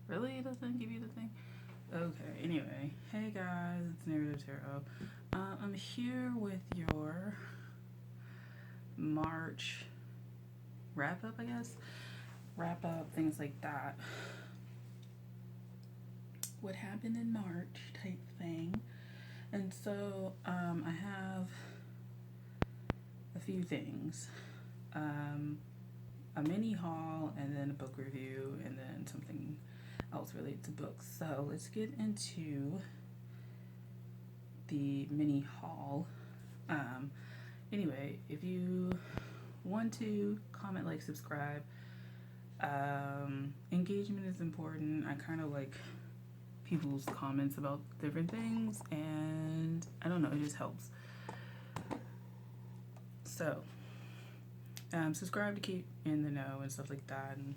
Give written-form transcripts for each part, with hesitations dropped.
Really? It doesn't give you the thing? Okay, anyway. Hey guys, it's Narrative Tarot. I'm here with your March wrap up, I guess. Wrap up, things like that. What happened in March type thing. And so I have a few things. Um, a mini haul, and then a book review, and then something else related to books. So let's get into the mini haul. Um, anyway, if you want to comment, like, subscribe, engagement is important. I kind of like people's comments about different things, and I don't know, it just helps. So, subscribe to keep in the know and stuff like that. And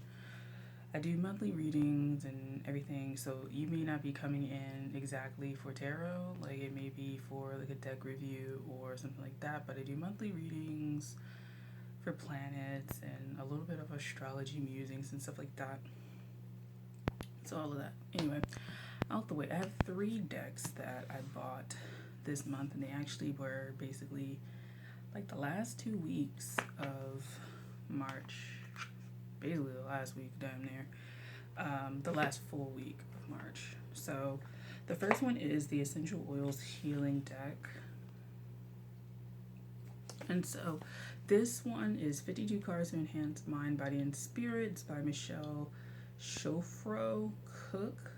I do monthly readings and everything, so you may not be coming in exactly for tarot. Like, it may be for like a deck review or something like that. But I do monthly readings for planets and a little bit of astrology musings and stuff like that. So all of that. Anyway, out the way. I have 3 decks that I bought this month, and they actually were basically like the last 2 weeks of March. Basically the last week, damn near. The last full week of March. So the first one is the Essential Oils Healing Deck. And so this one is 52 cards to enhance mind, body, and spirit. It's by Michelle Shofro Cook,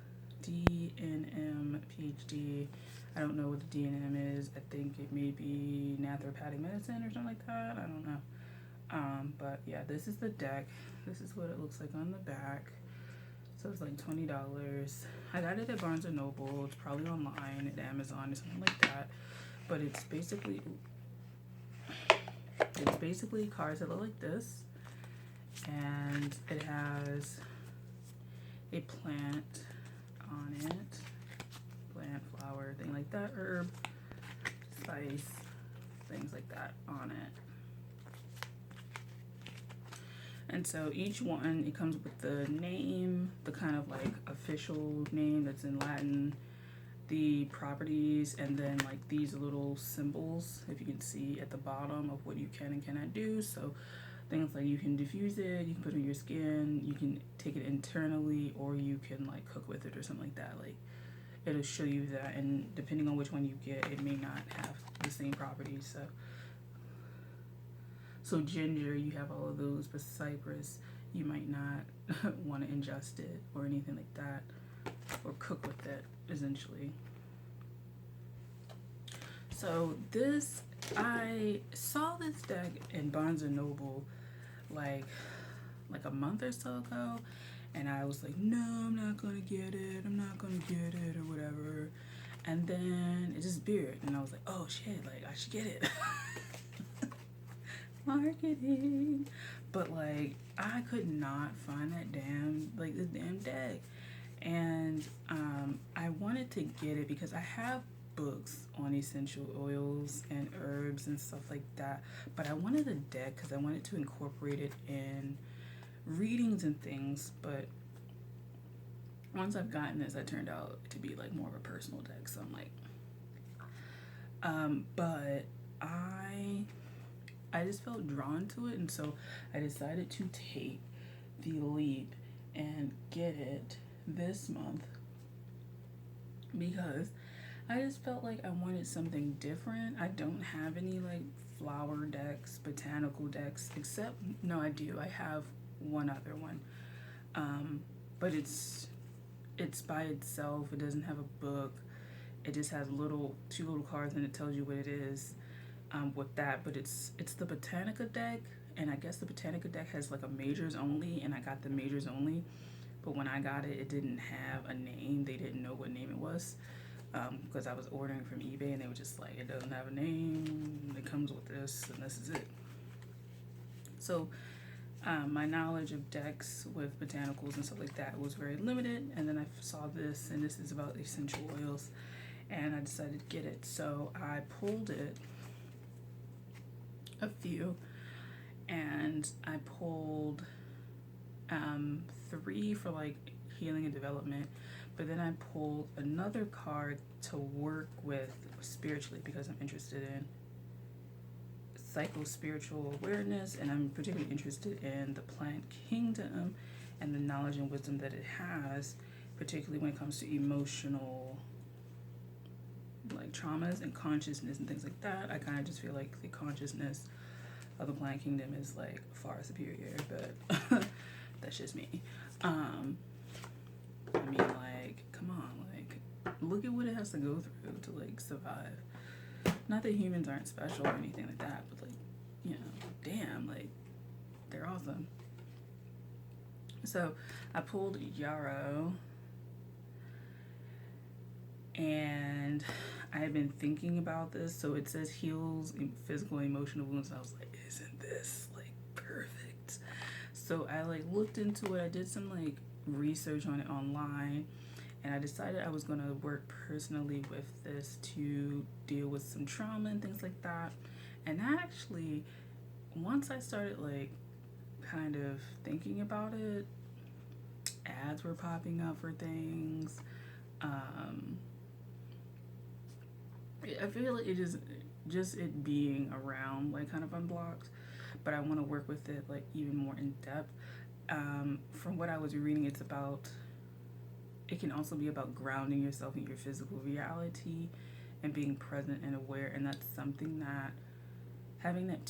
DNM, PhD. I don't know what the DNM is. I think it may be naturopathic medicine or something like that. I don't know. But yeah, this is the deck. This is what it looks like on the back. So it's like $20. I got it at Barnes and Noble. It's probably online at Amazon or something like that. But it's basically cards that look like this, and it has a plant on it, plant, flower, thing like that, herb, spice, things like that on it. And so each one, it comes with the name, the kind of like official name that's in Latin, the properties, and then like these little symbols, if you can see at the bottom, of what you can and cannot do. So things like you can diffuse it, you can put it on your skin, you can take it internally, or you can like cook with it or something like that. Like, it'll show you that, and depending on which one you get, it may not have the same properties. So ginger, you have all of those, but cypress, you might not want to ingest it or anything like that, or cook with it, essentially. So this, I saw this deck in Barnes and Noble like a month or so ago, and I was like, no, I'm not gonna get it. I'm not gonna get it or whatever. And then it just appeared, and I was like, oh shit, like I should get it. Marketing. But like I could not find that this damn deck. And I wanted to get it because I have books on essential oils and herbs and stuff like that. But I wanted a deck because I wanted to incorporate it in readings and things. But once I've gotten this, it turned out to be like more of a personal deck. So I'm like, but I just felt drawn to it, and so I decided to take the leap and get it this month because I just felt like I wanted something different. I don't have any like flower decks, botanical decks, except no, I do. I have one other one, but it's by itself. It doesn't have a book. It just has two little cards, and it tells you what it is. With that, but it's the Botanica deck, and I guess the Botanica deck has like a majors only, and I got the majors only. But when I got it, it didn't have a name. They didn't know what name it was because I was ordering from eBay, and they were just like, it doesn't have a name. It comes with this, and this is it. So my knowledge of decks with botanicals and stuff like that was very limited. And then I saw this, and this is about essential oils, and I decided to get it. So I pulled it a few, and I pulled 3 for like healing and development. But then I pulled another card to work with spiritually because I'm interested in psycho-spiritual awareness, and I'm particularly interested in the plant kingdom and the knowledge and wisdom that it has, particularly when it comes to emotional like traumas and consciousness and things like that. I kind of just feel like the consciousness of the plant kingdom is like far superior, but that's just me. I mean, like, come on, like, look at what it has to go through to like survive. Not that humans aren't special or anything like that, but like, you know, damn, like, they're awesome. So I pulled Yarrow, and I had been thinking about this. So it says heals physical and emotional wounds, and I was like, isn't this like perfect? So I like looked into it. I did some like research on it online, and I decided I was going to work personally with this to deal with some trauma and things like that. And actually, once I started like kind of thinking about it, ads were popping up for things. I feel like it is just it being around like kind of unblocked, but I want to work with it like even more in depth. From what I was reading, it can also be about grounding yourself in your physical reality and being present and aware, and that's something that having that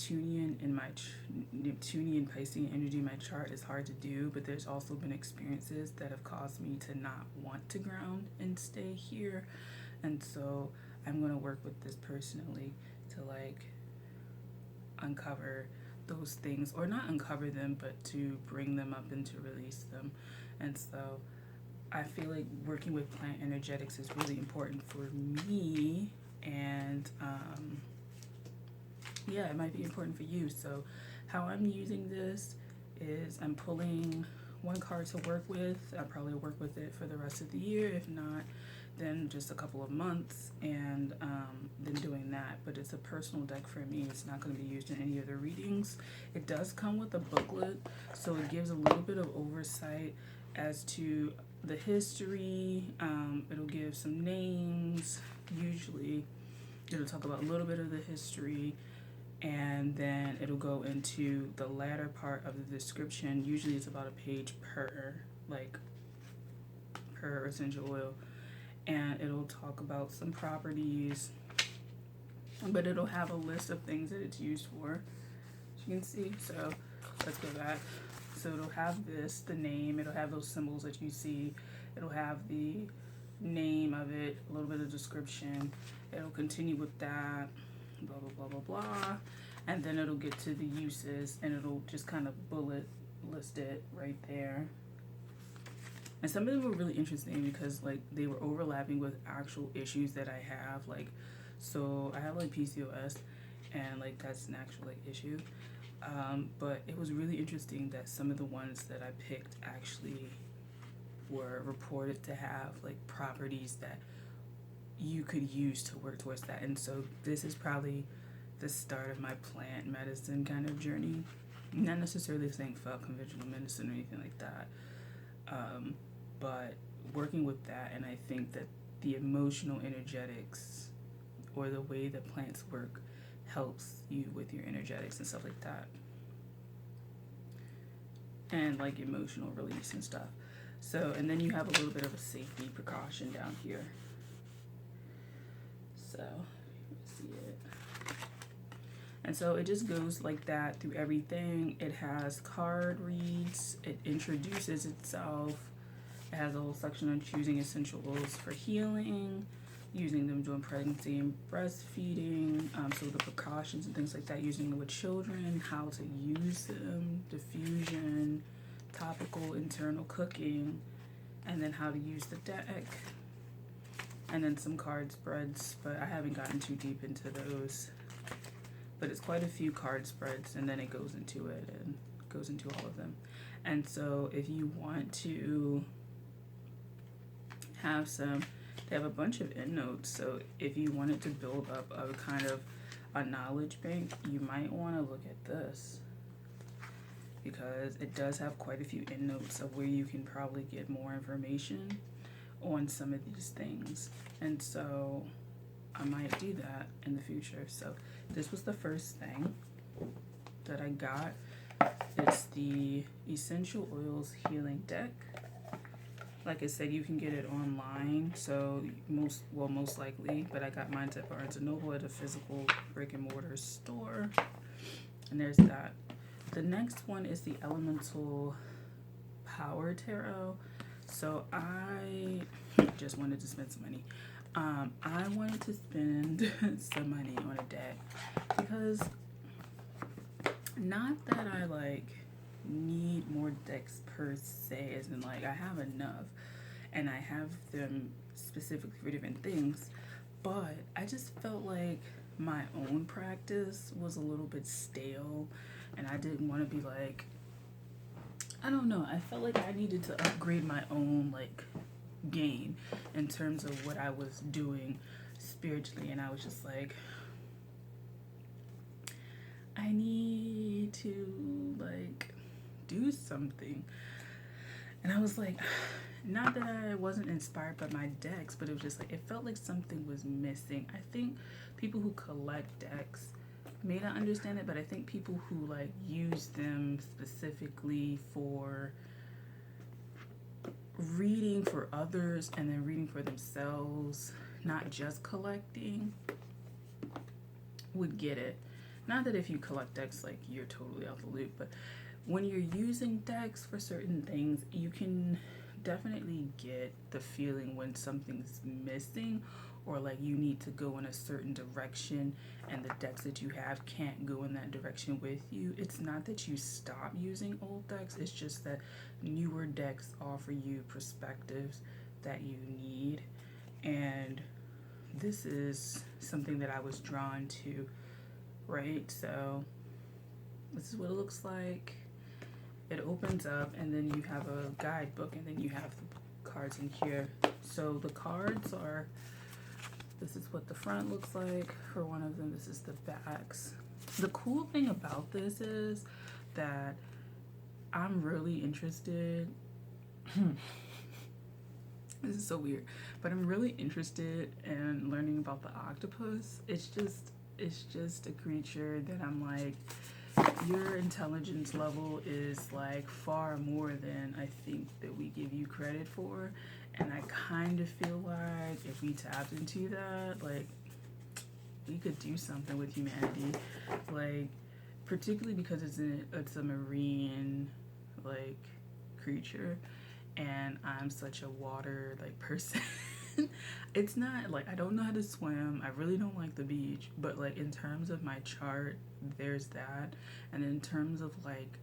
Neptunian Piscean energy in my chart is hard to do, but there's also been experiences that have caused me to not want to ground and stay here. And so I'm going to work with this personally to like uncover those things, or not uncover them, but to bring them up and to release them. And so I feel like working with plant energetics is really important for me, and yeah, it might be important for you. So how I'm using this is I'm pulling one card to work with. I'll probably work with it for the rest of the year. If not, then just a couple of months, and then doing that. But it's a personal deck for me. It's not going to be used in any of the readings. It does come with a booklet, so it gives a little bit of oversight as to the history. It'll give some names. Usually it'll talk about a little bit of the history, and then it'll go into the latter part of the description. Usually it's about a page per essential oil, and it'll talk about some properties, but it'll have a list of things that it's used for, as you can see. So let's go back. So it'll have this, the name, it'll have those symbols that you see, it'll have the name of it, a little bit of description, it'll continue with that, blah, blah, blah, blah, blah, and then it'll get to the uses, and it'll just kind of bullet list it right there. And some of them were really interesting because like they were overlapping with actual issues that I have. Like, so I have like PCOS, and like that's an actual like issue. But it was really interesting that some of the ones that I picked actually were reported to have like properties that you could use to work towards that. And so this is probably the start of my plant medicine kind of journey. Not necessarily saying fuck conventional medicine or anything like that. But working with that, and I think that the emotional energetics or the way that plants work helps you with your energetics and stuff like that. And like emotional release and stuff. So, and then you have a little bit of a safety precaution down here. So, see it. And so it just goes like that through everything. It has card reads, it introduces itself. It has a whole section on choosing essential oils for healing, using them during pregnancy and breastfeeding, so the precautions and things like that, using them with children, how to use them, diffusion, topical, internal cooking, and then how to use the deck, and then some card spreads, but I haven't gotten too deep into those. But it's quite a few card spreads, and then it goes into it and goes into all of them. And so if you want to have some, they have a bunch of endnotes, so if you wanted to build up a kind of a knowledge bank, you might want to look at this. because it does have quite a few endnotes of where you can probably get more information on some of these things. And so I might do that in the future. So this was the first thing that I got. It's the Essential Oils Healing Deck. Like I said, you can get it online, so most likely, but I got mine at Barnes & Noble at a physical brick and mortar store. And there's that. The next one is the Elemental Power Tarot. So I just wanted to spend some money. I wanted to spend some money on a deck because not that I like need more decks per se, as in like I have enough and I have them specifically for different things, but I just felt like my own practice was a little bit stale and I didn't want to be like, I don't know, I felt like I needed to upgrade my own like game in terms of what I was doing spiritually, and I was just like, I need to like do something. And I was like, not that I wasn't inspired by my decks, but it was just like, it felt like something was missing. I think people who collect decks may not understand it, but I think people who like use them specifically for reading for others and then reading for themselves, not just collecting, would get it. Not that if you collect decks, like you're totally out the loop, but when you're using decks for certain things, you can definitely get the feeling when something's missing or like you need to go in a certain direction and the decks that you have can't go in that direction with you. It's not that you stop using old decks, it's just that newer decks offer you perspectives that you need. And this is something that I was drawn to, right? So this is what it looks like. It opens up and then you have a guidebook and then you have the cards in here. So the cards are, this is what the front looks like for one of them. This is the backs. The cool thing about this is that I'm really interested. This is so weird, but I'm really interested in learning about the octopus. It's just a creature that I'm like, your intelligence level is like far more than I think that we give you credit for. And I kind of feel like if we tapped into that, like we could do something with humanity, like particularly because it's a marine like creature, and I'm such a water like person. It's not like I don't know how to swim. I really don't like the beach, but like in terms of my chart, there's that. And in terms of like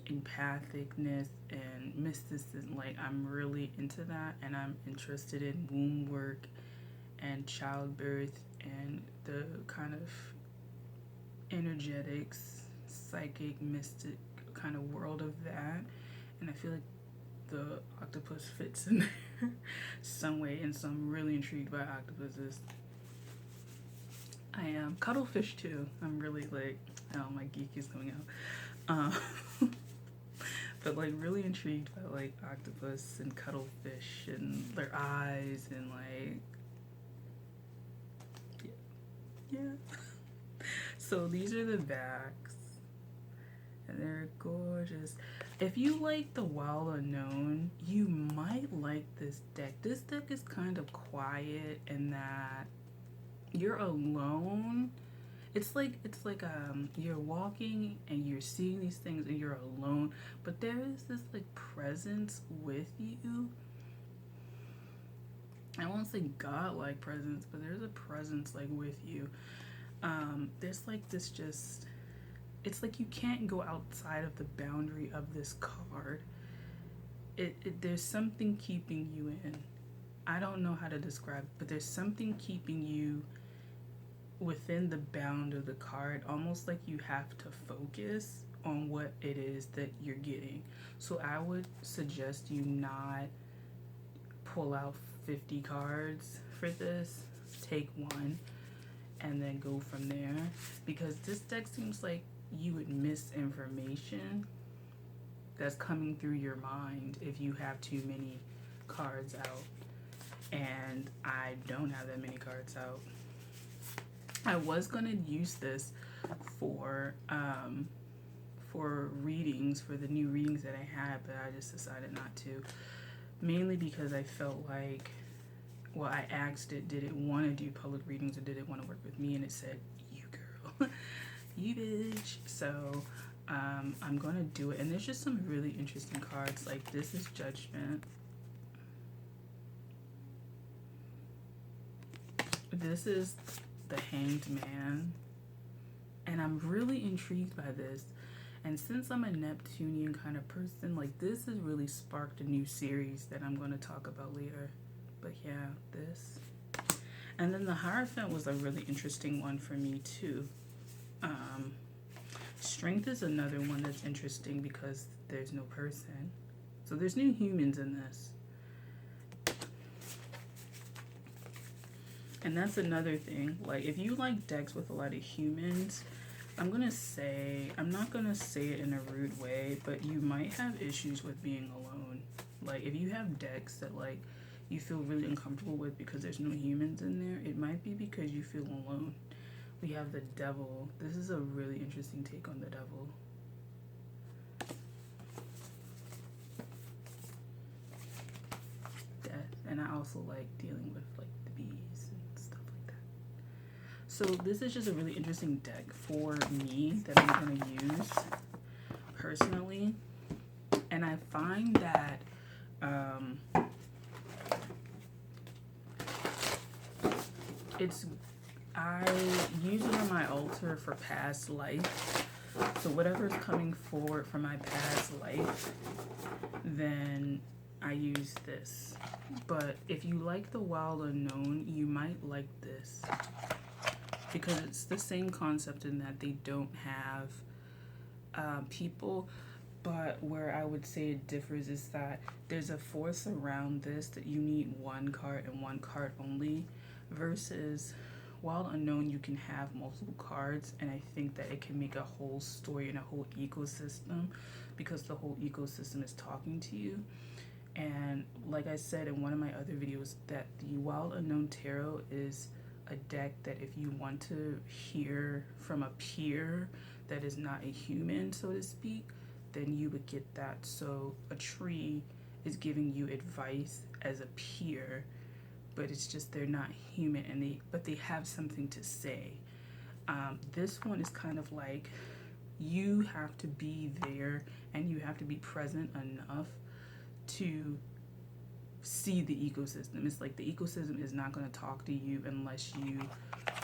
empathicness and mysticism, like I'm really into that, and I'm interested in womb work and childbirth and the kind of energetics, psychic, mystic kind of world of that. And I feel like the octopus fits in there some way, and so I'm really intrigued by octopuses. I am cuttlefish too. I'm really like, oh, my geek is coming out. But like really intrigued by like octopus and cuttlefish and their eyes and like, yeah. So these are the backs, and they're gorgeous. If you like the Wild Unknown, you might like this deck. This deck is kind of quiet in that you're alone. It's like you're walking and you're seeing these things and you're alone, but there is this like presence with you. I won't say God-like presence, but there's a presence like with you. There's like this just, it's like you can't go outside of the boundary of this card. There's something keeping you in. I don't know how to describe, but there's something keeping you within the bound of the card, almost like you have to focus on what it is that you're getting. So I would suggest you not pull out 50 cards for this. Take one and then go from there, because this deck seems like you would miss information that's coming through your mind if you have too many cards out. And I don't have that many cards out. I was gonna use this for readings, for the new readings that I had, but I just decided not to. Mainly because I felt like, well, I asked it, did it want to do public readings or did it want to work with me? And it said, you girl, you bitch. So I'm gonna do it. And there's just some really interesting cards. Like this is Judgment. This is the Hanged Man. And I'm really intrigued by this. And since I'm a Neptunian kind of person, like this has really sparked a new series that I'm going to talk about later. But yeah, this. And then the Hierophant was a really interesting one for me too. Strength is another one that's interesting because there's no person. So there's no humans in this. And that's another thing. Like if you like decks with a lot of humans, I'm not gonna say it in a rude way, but you might have issues with being alone. Like if you have decks that like you feel really uncomfortable with because there's no humans in there, it might be because you feel alone. We have the Devil. This is a really interesting take on the Devil. Death. And I also like dealing with like the bees and stuff like that. So this is just a really interesting deck for me that I'm going to use personally. And I find that I use it on my altar for past life. So whatever's coming forward from my past life, then I use this. But if you like the Wild Unknown, you might like this. Because it's the same concept in that they don't have people. But where I would say it differs is that there's a force around this that you need one card and one card only. Versus Wild Unknown, you can have multiple cards, and I think that it can make a whole story and a whole ecosystem because the whole ecosystem is talking to you. And like I said in one of my other videos, that the Wild Unknown Tarot is a deck that if you want to hear from a peer that is not a human, so to speak, then you would get that. So a tree is giving you advice as a peer, but it's just they're not human, and they have something to say. This one is kind of like you have to be there and you have to be present enough to see the ecosystem. It's like the ecosystem is not going to talk to you unless you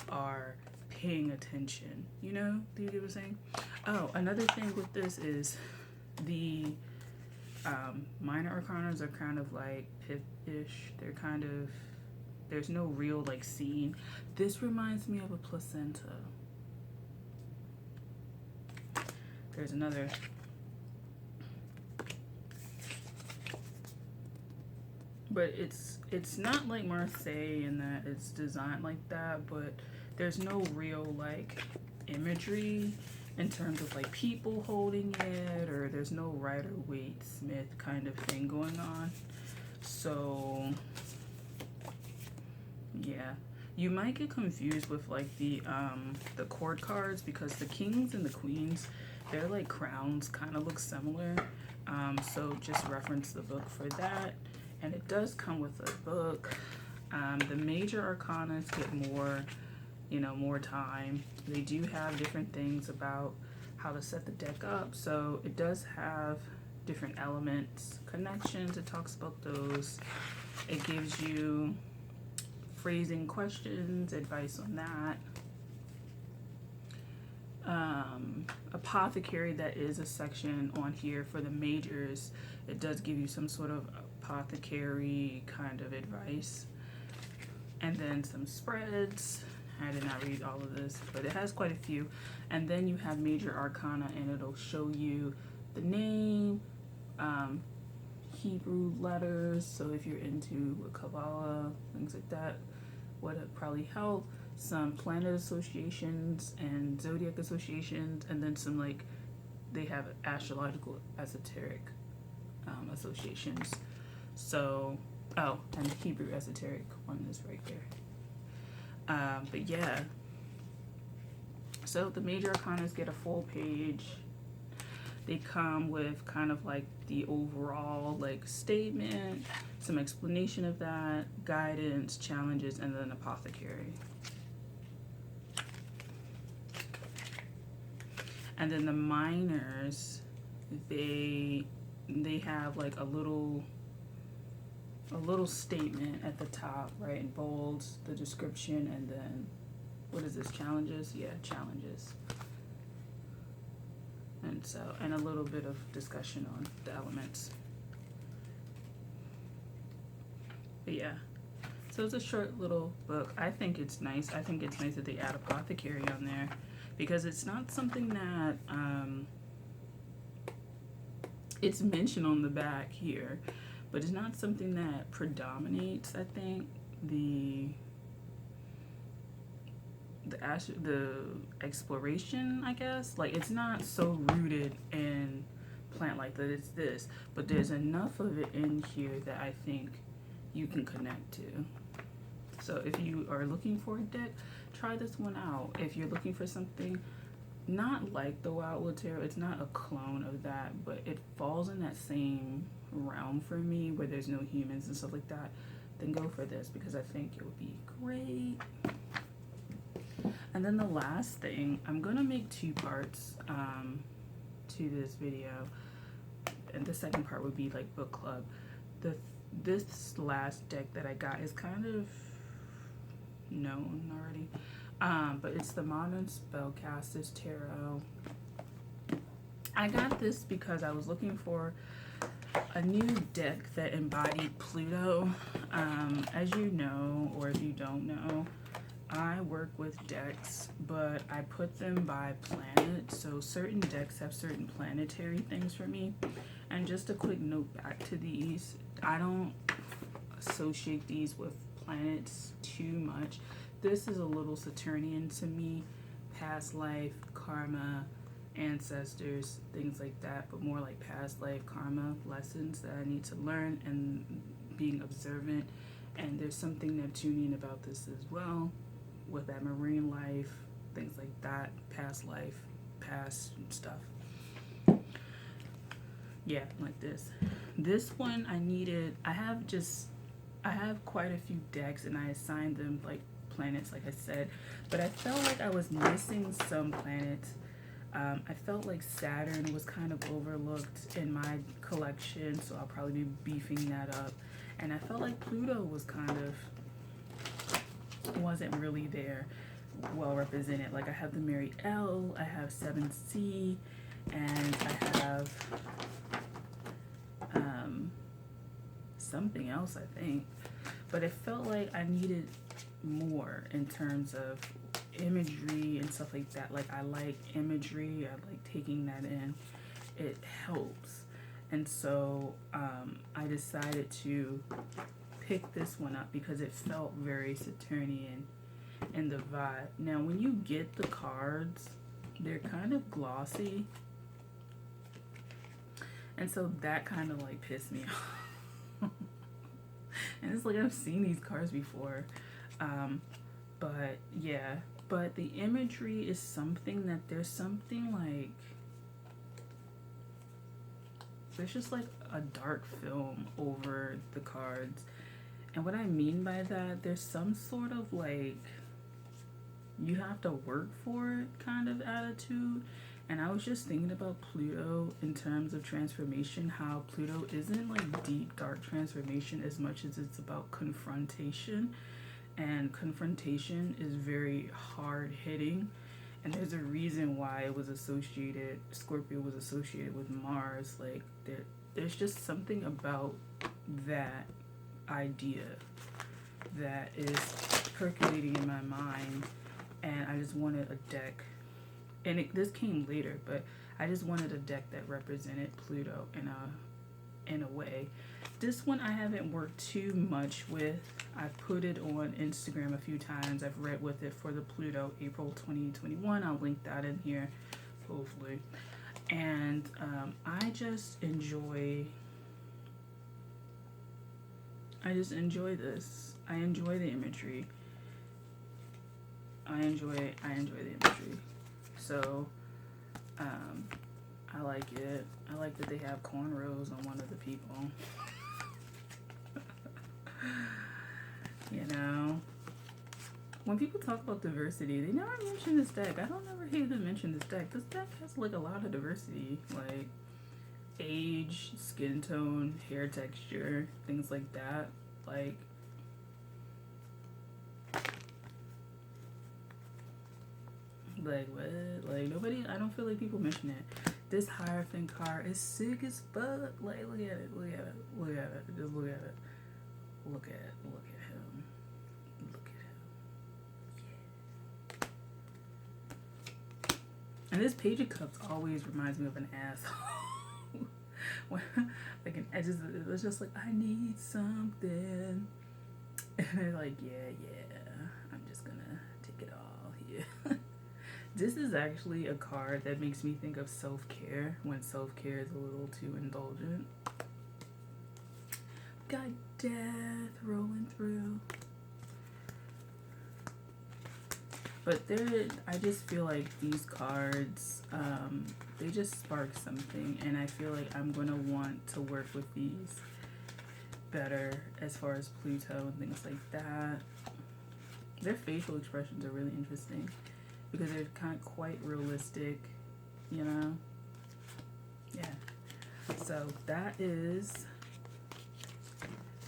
are paying attention. You know? Do you get what I'm saying? Oh, another thing with this is the minor arcanas are kind of like pip-ish. They're kind of, there's no real like scene. This reminds me of a placenta. There's another. But it's not like Marseille in that it's designed like that, but there's no real like imagery in terms of like people holding it, or there's no Rider-Waite Smith kind of thing going on. So yeah, you might get confused with like the court cards because the kings and the queens, their like crowns kind of look similar. So just reference the book for that. And it does come with a book. The major arcana get more, more time. They do have different things about how to set the deck up. So it does have different elements, connections. It talks about those. It gives you phrasing questions, advice on that. Apothecary, that is a section on here for the majors. It does give you some sort of apothecary kind of advice. And then some spreads. I did not read all of this, but it has quite a few. And then you have major arcana, and it'll show you the name, Hebrew letters. So if you're into Kabbalah, things like that, would probably help. Some planet associations and zodiac associations, and then some like they have astrological esoteric associations. So, oh, and the Hebrew esoteric one is right there. But yeah, so the major arcanas get a full page. They come with kind of like the overall like statement, some explanation of that, guidance, challenges, and then apothecary. And then the minors, they have like a little statement at the top, right, in bold, the description, and then what is this, challenges? Yeah, challenges. And so, and a little bit of discussion on the elements. But yeah, so it's a short little book. I think it's nice. I think it's nice that they add apothecary on there, because it's not something that it's mentioned on the back here, but it's not something that predominates. I think the exploration, I guess, like it's not so rooted in plant life that it's this, but there's enough of it in here that I think you can connect to. So if you are looking for a deck, try this one out. If you're looking for something not like the Wildwood Tarot, it's not a clone of that, but it falls in that same realm for me where there's no humans and stuff like that, then go for this, because I think it would be great. And then the last thing, I'm gonna make 2 parts to this video, and the second part would be like book club. This last deck that I got is kind of known already, but it's the Modern Spellcasters Tarot. I got this because I was looking for a new deck that embodied Pluto. As you know, or if you don't know, I work with decks, but I put them by planet. So certain decks have certain planetary things for me. And just a quick note back to these, I don't associate these with planets too much. This is a little Saturnian to me, past life, karma, ancestors, things like that, but more like past life karma lessons that I need to learn and being observant. And there's something Neptunian about this as well, with that marine life, things like that, past life, past stuff. Yeah, like this. This one I have quite a few decks and I assigned them like planets, like I said, but I felt like I was missing some planets. I felt like Saturn was kind of overlooked in my collection, so I'll probably be beefing that up. And I felt like Pluto was wasn't really there, well represented. Like I have the Mary L, I have 7C, and I have something else, I think. But it felt like I needed more in terms of imagery and stuff like that. Like I like imagery, I like taking that in. It helps. And so I decided to pick this one up because it felt very Saturnian in the vibe. Now when you get the cards, they're kind of glossy, and so that kind of like pissed me off. And it's like I've seen these cards before, but yeah, but the imagery is something that there's just like a dark film over the cards. And what I mean by that, there's some sort of like you have to work for it kind of attitude. And I was just thinking about Pluto in terms of transformation, how Pluto isn't like deep, dark transformation as much as it's about confrontation. And confrontation is very hard hitting. And there's a reason why it was associated, Scorpio was associated with Mars. Like there's just something about that idea that is percolating in my mind. And I just wanted a deck. And this came later, but I just wanted a deck that represented Pluto in a way. This one I haven't worked too much with. I've put it on Instagram a few times. I've read with it for the Pluto April 2021. I'll link that in here, hopefully. And I just enjoy this. I enjoy the imagery. I enjoy the imagery. So I like it. I like that they have cornrows on one of the people. You know, when people talk about diversity, they never mention this deck. I don't ever hear them mention this deck. This deck has like a lot of diversity, like age, skin tone, hair texture, things like that. Like, what? Like nobody. I don't feel like people mention it. This Hierophant card is sick as fuck. Like, look at it. Look at it. Look at it. Just look at it. Look at it. Look at him. Look at him. Yeah. And this Page of Cups always reminds me of an asshole. Like it's just like, I need something. And they're like, yeah, I'm just gonna take it all here. This is actually a card that makes me think of self-care when self-care is a little too indulgent. Got death rolling through. But I just feel like these cards, they just spark something, and I feel like I'm gonna want to work with these better as far as Pluto and things like that. Their facial expressions are really interesting because they're kind of quite realistic, you know? Yeah. So that is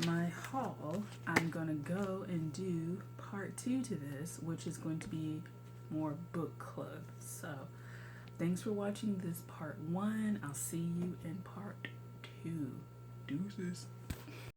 my haul. I'm gonna go and do part 2 to this, which is going to be more book club. So thanks for watching this part 1. I'll see you in part 2. Deuces.